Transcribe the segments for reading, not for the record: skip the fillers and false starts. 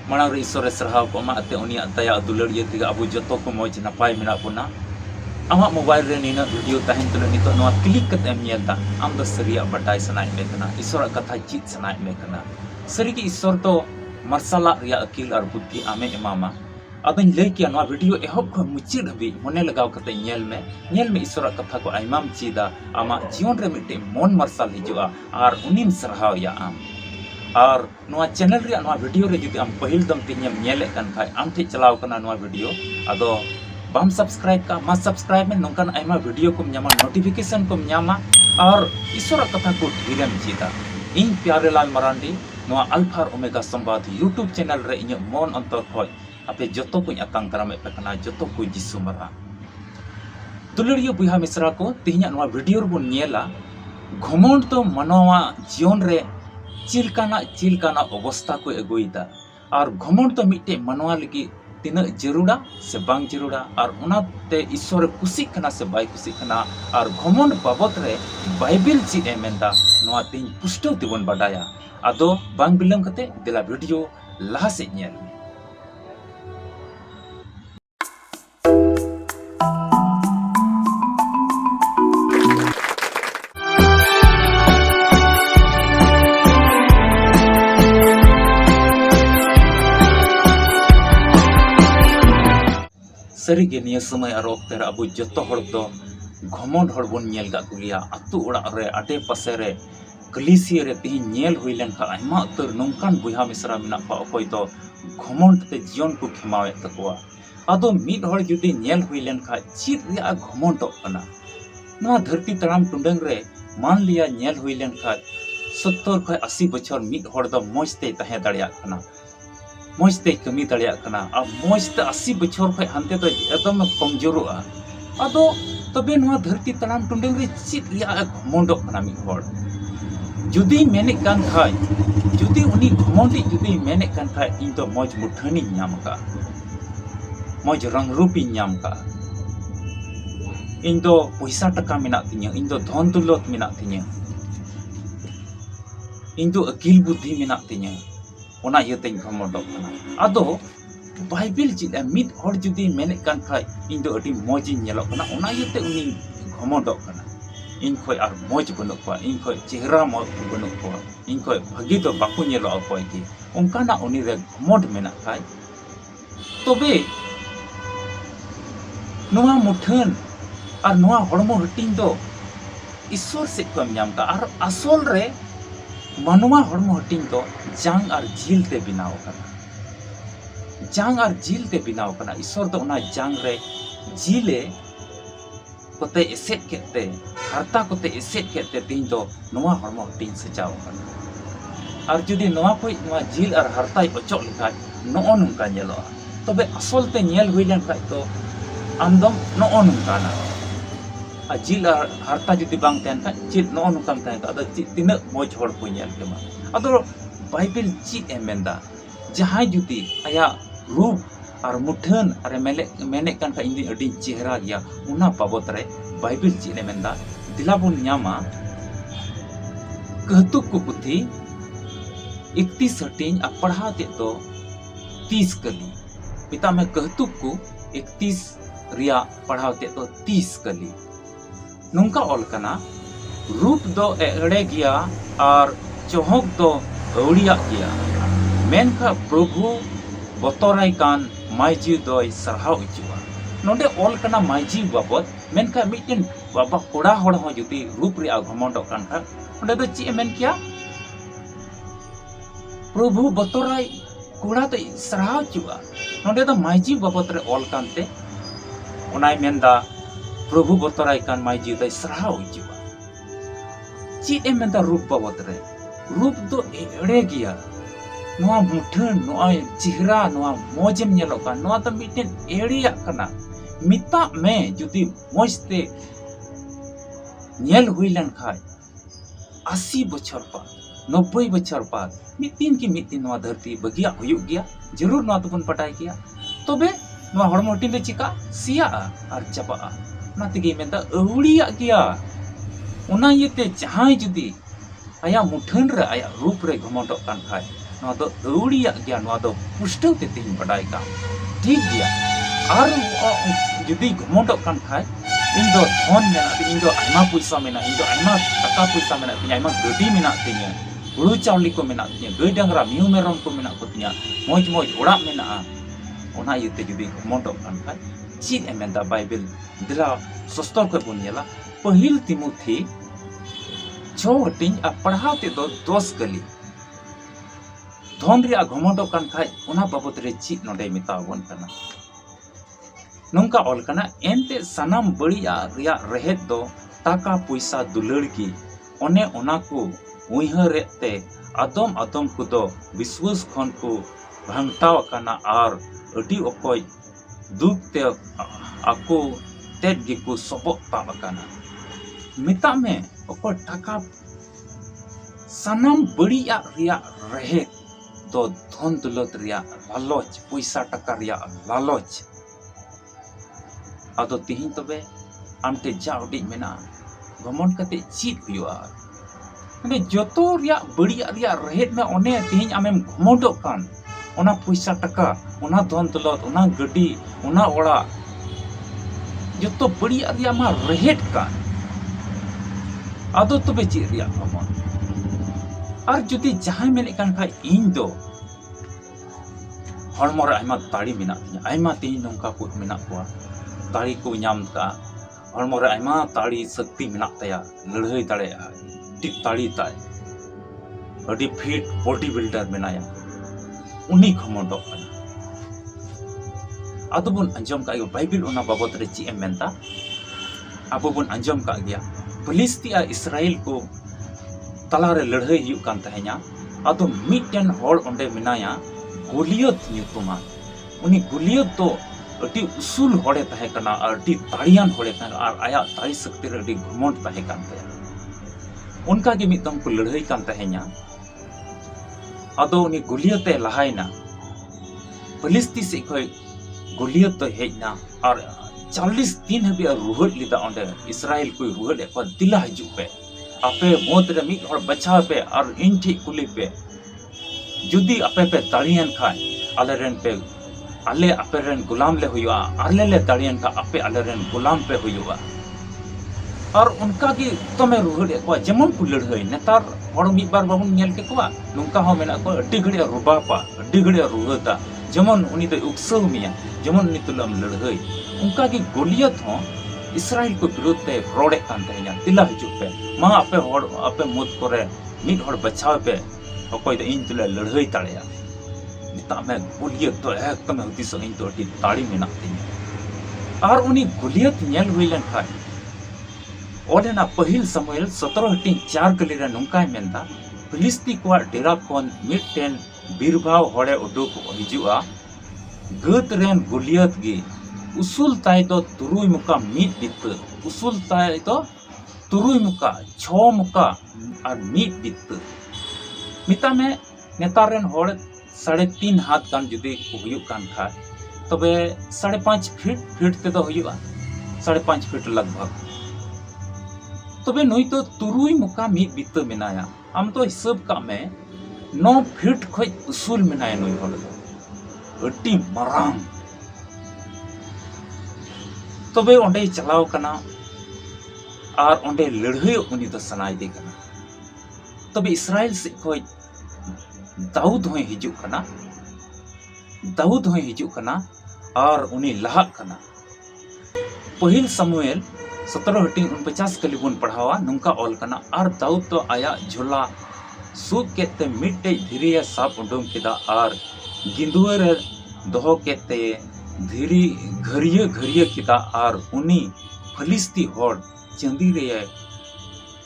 मांग रे ईश्वर सरहाव को माते उनिया दया दुलड़िया तिगा अबु जतो को मौज नपाय मेना बुना आमा मोबाइल रे नीना वीडियो तहन तुले नितो नवा क्लिक कते एम नेलदा आम द सरिया बटाई सनाय मे कना ईश्वर कथा चित सनाय मे कना सरी की ईश्वर तो मरसला रिया अकिल और बुद्धि आमे एमामा अदन लय किया नवा वीडियो एहब को मुचिद हबी मने लगाव कते नेल में ईश्वर कथा को आइमाम चीदा आमा जीवन रे मिटे मन मरसल हिजुआ और उनिम सरहाव या आम और नवा चैनल रे नवा वीडियो रे जुदी आम पहिल दम तिनियम नेले कन खाय आम ठे चलाव कना नवा वीडियो अदो बाम सब्सक्राइब का मा सब्सक्राइब में नोंकन आइमा वीडियो को न्यामा नोटिफिकेशन को न्यामा और ईश्वर कथा को ढेरम चीदा इन प्यारे लाल मरांडी नवा अल्फा और ओमेगा संवाद यूट्यूब चैनल रे इन मन अंतर खोय आपे जतो को अतंग करामे पे कना जतो को जिसु मरा दुलड़ियो बुहा मिश्रा को तिहिया नवा वीडियो रे बन नेला घमंड तो मनवा जीवन रे चिलकाना अवस्था को अगुईदा और घमंड तो मिटे मनवा लगी तीना जरूरा से बांग जरूरा और उनाते ईश्वर खुशी खना से बाय खुशी खना और घमंड बाबत रे बाइबल ची एमेंदा नवा तीन पुष्टो तिबन बाडाया आदो बांग बिलम कते दिला वीडियो लाहा से नेल सरीगे निया समय और ऑक्टे अब जतो हड़ दो घमंड हड़ बन नेल गा कुलिया अतु ओड़ा रे आटे पासे रे कलिसिया रे ती नेल हुई लेन खा आइमा उतर नोंकान बुहा मिश्रा मिना पा अकोय तो घमंड ते जीवन को खेमावे तकवा आदो मिद हड़ जुदी नेल हुई लेन खा चित रिया घमंड कना नवा धरती तड़ाम टुंडंग रे मान लिया नेल हुई लेन खा 70 खय 80 बछर मिद हड़ दो मौजते तहे दड़िया कना मौजते कमी दड़िया कना अब मौजते 80 बछर खय हंते तो एकदम कमजोरआ अदो तबे नवा धरती तड़ाम टुंडंग रे चित रिया घमंड कना मिद हड़ जुदी मेने कान खाय जुदी उनी घमंडी जुदी मेने कान खाय इन तो मौज मुठनी न्याम का मौज रंग रूपी न्याम का इन तो पैसा टका मेना तिnya इन तो धन दौलत मेना तिnya इन तो अकिल बुद्धि मेना तिnya ओना यते घमंडो कना आदो बाइबल चिद मिद हड़ जुदी मेने कान खाय इन तो अडी मौज नेलो कना ओना यते उनी घमंडो कना इन खोय आर मौज बनो को इन खोय चेहरा मौज बनो को इन खोय भागी तो बाकु नेलो अकोय की ओंकाना उनी रे घमंड मेना खाय तबे नोआ मुठन और नोआ हड़मो हटिंग दो ईश्वर से को नाम का और असल रे मनवा हड़मो हटिंग दो जांग और झील ते बिनाव कना जांग और झील ते बिनाव कना ईश्वर तो ओना जांग रे झीले कोते एसेट केते हरता कोते एसेट केते तीन दो नोआ हड़मो हटिंग सजाव कना और जुदी नोआ कोई नोआ झील और हरता अचोक लेखा नो नुका नेलो तबे असल ते नेल हुई लेन खाय तो आमदम नो नुकाना झील हरता जुदी बांग तहन खा चित नो नुकाम तहन का तीना मौज हड़ को नेल केमा अदो बाइबल चित एमेंदा जहां जुदी आया रूप और मुठन और मेने कान का इंदी अडी चेहरा गया उना बाबत रे बाइबल चित एमेंदा दिलाबुन न्यामा कहतुक को पुथी 31 हटिंग आ पढ़ा ते तो 30 कली पिता में कहतुक को 31 रिया पढ़ाते तो 30 कली नोंका ऑल कना रूप दो एड़े गया और चौहक दो अवड़िया गया मेनका प्रभु बतोराय कान माइजी दोय सरहाव इचुआ नोंडे ऑल कना माइजी बाबत मेनका मिटन बाबा कोड़ा हड़ हो जुदी रूप रिया घमंड कान खा ओंडे दो ची मेन किया प्रभु बतोराय कोड़ा तो सरहाव इचुआ नोंडे दो माइजी बाबत रे ऑल कानते ओनाय मेंदा प्रभु बतराय कान माइजी दय सरहाव हिजुआ चीज मेंदा रूप बाबत रे रूप दो एड़े गया नोआ मुठन नोआ चेहरा नोआ मौजेम नेलो का नोआ तो मिटेन एड़िया कना मिता में जुदी मौजते नेल हुई लेन खाय 80 बछर बाद 90 बछर बाद मितिन की मितिन नोआ धरती बगिया हुयुग गया जरूर नोआ तो बन पटाय गया तबे नोआ हड़मो हटिंग दे चिका सिया और चबा ना तिगे मेंदा अवड़िया गया ओना येते जहां जुदी आया मुठन रे आया रूप रे घमंडो कान खाय नवा दो अउड़िया गया नवा दो पुष्टव ते तीन बड़ाई का ठीक गया और जुदी घमोंडो कान खाय इन दो धन मेना इन दो आयमा पैसा मेना इन दो आयमा टाका पैसा मेना तिnya आयमा गडी मेना तिnya हुड़ू चावली को मेना तिnya गई डांगरा मिहु मेरम को मेना को तिnya मोज मोज ओड़ा मेना ओना युते जुदी घमोंडो कान खाय चीज एमेंदा बाइबल दिला सस्तर को बुनियाला पहिल तिमुथी 6 हटिंग आ पढ़ाते दो 10 गली धन रे घमोंडो कान खाय ओना बाबत रे चीज नोडे मितावन कना नोंका ऑल कना एनते सनाम बड़िया रिया रहेत दो टाका पैसा दुलड़ की ओने ओना को उइहर ते आदम आदम को दो विश्वास खन को भांगटाव कना आर अडी अकोय दुख ते आको तेज गे को सबक ताब कना मिता में ओको टाका सनाम बड़िया रिया रहेत दो धन दौलत रिया लालच पैसा टाका रिया लालच आदो तिहिन तबे आमटे जावडी मेना गमन कते चीत हुआ माने जतो रिया बड़िया रिया रहेत में ओने तिहिन आमेम घमोडो कान ओना पैसा टाका ओना धन दौलत ओना गड्डी ओना ओड़ा जतो बड़िया रिया मा रहेत कान आदो तबे चीत रिया गमन और जुदी जहां मेने कान खा इन दो हरमोर आयमा ताड़ी मेना तिया आयमा तिहिन नोंका को मेना को ताड़ी को नाम का हरमोर आयमा ताड़ी शक्ति मेना तया लड़ाई दाड़े टिक ताड़ी ताय अडी फिट बॉडी बिल्डर मेनाया उनी खमोडो आदो बन अंजम का बाइबल ओना बाबत रे ची एम मेनता आबो बन अंजम का गया फिलिस्तिया इस्राएल को तला रे लड़ाई हुई कान तहे냐 आदो मिटन होड़ ओंडे मेनाया गोलियत न्यूतुमा उनी गोलियत तो अति उसूल होड़े तहे कना अति ताड़ियान होड़े तहे और आया ताड़ी शक्ति रे अति घमंड तहे कान तहे उनका के मिदम को लड़ाई कान तहे냐 आदो उनी गोलियत ए लहायना फिलिस्ती से कोई गोलियत तो हेजना और 40 दिन हबी रुहड़ लिदा ओंडे इस्राएल कोई रुहड़ को दिला हजू पे आपे मोद रे मिद हड़ बचाव पे और इन ठीक कुली पे जुदी आपे पे ताड़ियान खाय आले रेन पे आले आपे रेन गुलाम ले हुआ आले ले ताड़ियान का आपे आले रेन गुलाम पे हुआ और उनका की तमे रुहड़ को जेमन को लड़ाई नेतार हड़ मिद बार बाबुन नेल के को नुका हो मेना को अड्डी घड़िया रुबापा अड्डी घड़िया रुहदा जेमन उनी दो उक्सव मिया जेमन उनी तुलम लड़ाई उनका की गोलियत हो इस्राएल को विरोध ते रोड़े कान तहे냐 तिला हजू पे मा आपे हड़ आपे मुद करे मिद हड़ बचाव पे अकोय द इन तुले लड़ाई ताड़ेया निता में गोलियत तो एकदम होती सही तो अड्डी ताड़ी मेना तिया और उनी गोलियत नेल हुइलन खाय ओलेना पहिल समूएल 17:4 गलिरा नुंकाय मेनदा फिलिस्ती को डेरा कोन मिटटेन बीरभाव होड़े उडुक हिजुआ गत रेन गोलियत गे उसूल ताय तो तुरुई मुका मीट बित उसूल ताय तो तुरुई मुका 6 मुका और मीट बित मिता में नेतार रेन होड़ 3.5 हाथ कान जुदी हुयुक कान खा तबे 5.5 फीट ते तो हुयुआ 5.5 फीट लगभग तबे नई तो तुरुई मुका मीट बित मेनाया आम तो हिसाब का में 9 फीट खय उसूल मेनाया नई होड़ दो अड्डी मरांग तबे ओंडे चलाव कना और ओंडे लड़ाई उनी तो सनाय दे कना तबे इस्राएल से कोई दाऊद होय हिजु कना और उनी लहाक कना पहिल समूएल 17:49 के लिबुन पढ़ावा नुंका ऑल कना और दाऊद तो आया झोला सूक केते मिट्टे धीरिया साप उडुम केदा और गिंदुअर दोहो केते धीरी घरिया किदा और उनी फलिस्ती होड़ चंदी रे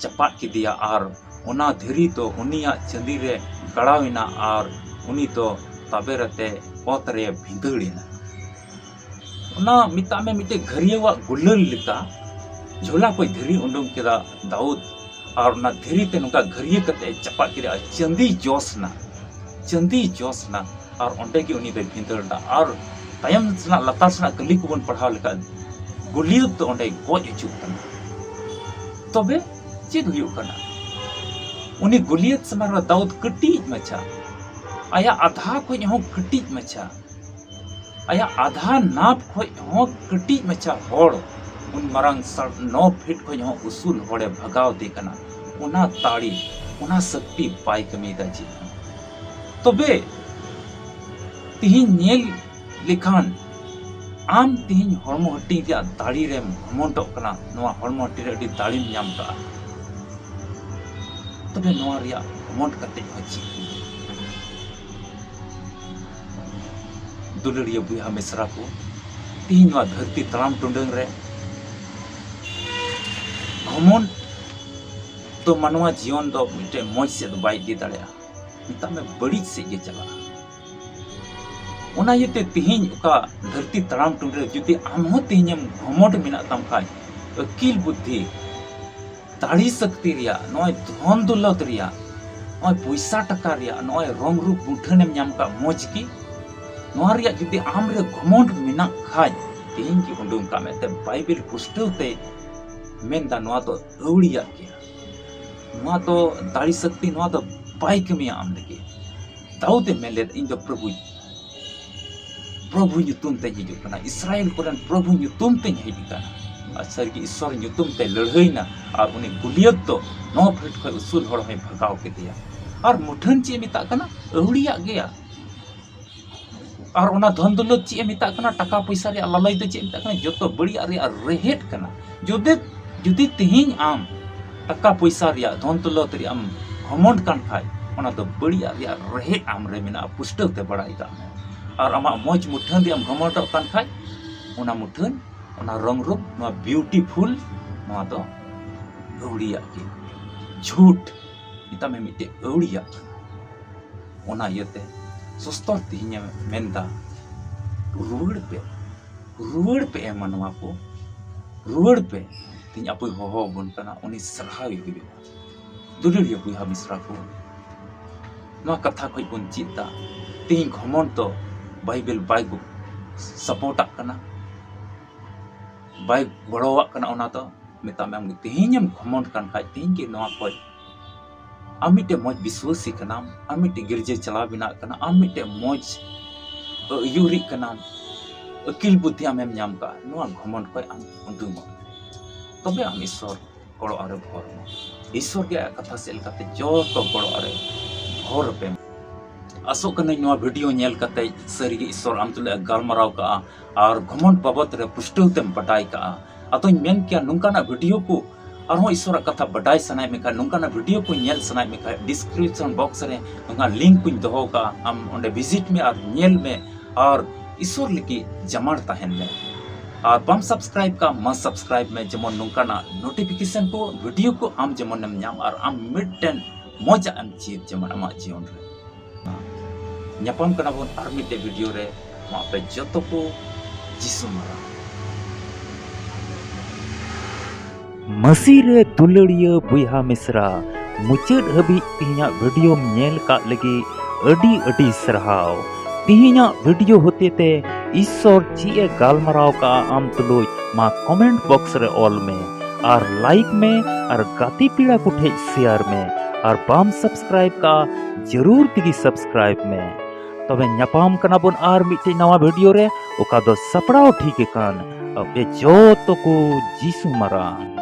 चपाट किदिया और उना धीरी तो उनिया चंदी रे गड़ाविना और उनी तो ताबेरते ओतरे भिंदड़िना उना मिता में मिटे घरियावा गुल्लल लिका झोला कोई धीरी उडुम केदा दाऊद और उना धीरी ते नुका घरिया कते चपाट किदा चंदी जोसना और ओंडे की उनी दे भिंदड़ना और तायम सना लतार सना कली को बन पढ़ाव लेका गोलियत तो ओंडे गोज हिजुक कना तबे चेद हुयुक कना उनी गोलियत समार दाऊद कटी मचा आया आधा खोज हो कटिज मचा आया आधा नाप खोज हो कटिज मचा होड़ उन मरंग 9 फीट खोज हो उसूल होड़े भगाव दे कना उना ताड़ी उना शक्ति पाई कमी दा जी तबे तिहिन नेल लिखान आम तिहिन हॉर्मो हट्टी दिया दाड़ी रे घमंडो कना नोआ हॉर्मो हट्टी रे दाड़ी नाम का तबे नोआ रिया घमंड कते हची दुलड़िया बुया मिश्रा को तिहिन नोआ धरती तलाम टुंडंग रे घमंड तो मनवा जीवन दो मिटे मौज से दो बाई दी दाड़िया मिता में बड़ी से ये चला उना येते तिहिन उका धरती तड़ाम टुंडरे जुदी आमहो तिहिनम घमंड मिना तम खाय अकील बुद्धि दाड़ी शक्ति रिया नय धन दौलत रिया नय पैसा टका रिया नय रंग रूप बुठनेम नाम का मौज की नोआ रिया जुदी आम रे घमंड मिना खाय तिहिन की उंडुम का मेते बाइबल पुस्तकते मेनदा नोआ तो अवड़िया के नोआ तो दाड़ी शक्ति नोआ तो बाई कमिया आम लगे ताउते मेले इन दो प्रभु युतुम ते हिजुक कना इस्राएल कोरन प्रभु युतुम ते हिजुक कना असर की ईश्वर युतुम ते लड़ाईना और उनी गुलियत तो 9 फीट खय उसूल होड़ में भगाव के दिया और मुठन ची मिता कना अवड़िया गया और उना धन दौलत ची मिता कना टका पैसा रे ललय दे ची मिता कना जतो बड़िया रे रेहेट कना जुदी तिहिन आम टका पैसा रे धन दौलत रे आम घमंड कान खाय उना तो बड़िया रे रेहेट आम रे मिना पुस्तक ते बड़ाई का और आमा मौज मुठन दिया घमंड कान खाय उना मुठन उना रंग रूप नोआ ब्यूटीफुल नोआ तो अवड़िया के झूठ इता में मिटे अवड़िया उना यते सुस्तर तिहिन मेंदा रुवड़ पे मनवा को रुवड़ पे तिन अपु हो बन कना उनी सरहावी हुई दुलड़िया बुया मिश्रा को नोआ कथा खोज बन चिता तिन घमंड तो बाइबल बाई सपोर्ट कना बाई गड़ोवा कना उना तो मिता में हमगे तिहिनम घमंड कान खाय तिहिन के नोआ खोज आमिटे मौज विश्वासी कना आमिटे गिरजे चला बिना कना आमिटे मौज यूरी कना अकिल बुद्धि आमेम नाम का नोआ घमंड खोज आम उंडुम तबे आम ईश्वर गड़ो आरे भर ईश्वर के कथा से लकाते जो तो गड़ो आरे भर पे आसो कने नोआ वीडियो नेल कते सरी ईश्वर आम तुले गालमराव का और घमंड बाबत रे पुष्टल तेम बटाई का अतों मेन किया नुंकाना वीडियो को और ईश्वर कथा बटाई सनाय में का नुंकाना वीडियो को नेल सनाय में का डिस्क्रिप्शन बॉक्स रे नुंका लिंक को दोहो का आम ओंडे विजिट में और नेल में और ईश्वर लिखी जमाड़ ताहन में और बम सब्सक्राइब का मत सब्सक्राइब में जमन नुंकाना नोटिफिकेशन को वीडियो को आम जमन नाम और आम मिडटेन मजा एम चीज जमन आमा जीवन रे ᱧᱟᱯᱟᱢ ᱠᱟᱱᱟ ᱵᱚᱱ ᱟᱨ ᱢᱤᱫᱴᱮᱱ ᱵᱷᱤᱰᱤᱭᱳ ᱨᱮ ᱟᱯᱮ ᱡᱚᱛᱚ ᱠᱚ ᱡᱤᱥᱩ ᱢᱟᱨᱟ मसीह रे दुलड़िया बुया मिश्रा मुचाद हबी तिहिना वीडियो नेल का लगी अडी अडी सरहाव तिहिना वीडियो होते ते ईश्वर ची गालमराव का आम तुलुज मा कमेंट बॉक्स रे ऑल में और लाइक में और गाती पीड़ा कुठे शेयर में और बाम सब्सक्राइब का जरूर तिगी सब्सक्राइब में तबे ᱧᱟᱯᱟᱢ ᱠᱟᱱᱟ ᱵᱚᱱ ᱟᱨ ᱢᱤᱫᱴᱮᱱ ᱱᱟᱣᱟ ᱵᱷᱤᱰᱤᱭᱳ ᱨᱮ ᱚᱠᱟ ᱫᱚ ᱥᱟᱯᱲᱟᱣ ᱴᱷᱤᱠ ᱟᱠᱟᱱ ᱟᱯᱮ ᱡᱚᱛᱚ ᱠᱚ ᱡᱤᱥᱩ ᱢᱟᱨᱟᱝ।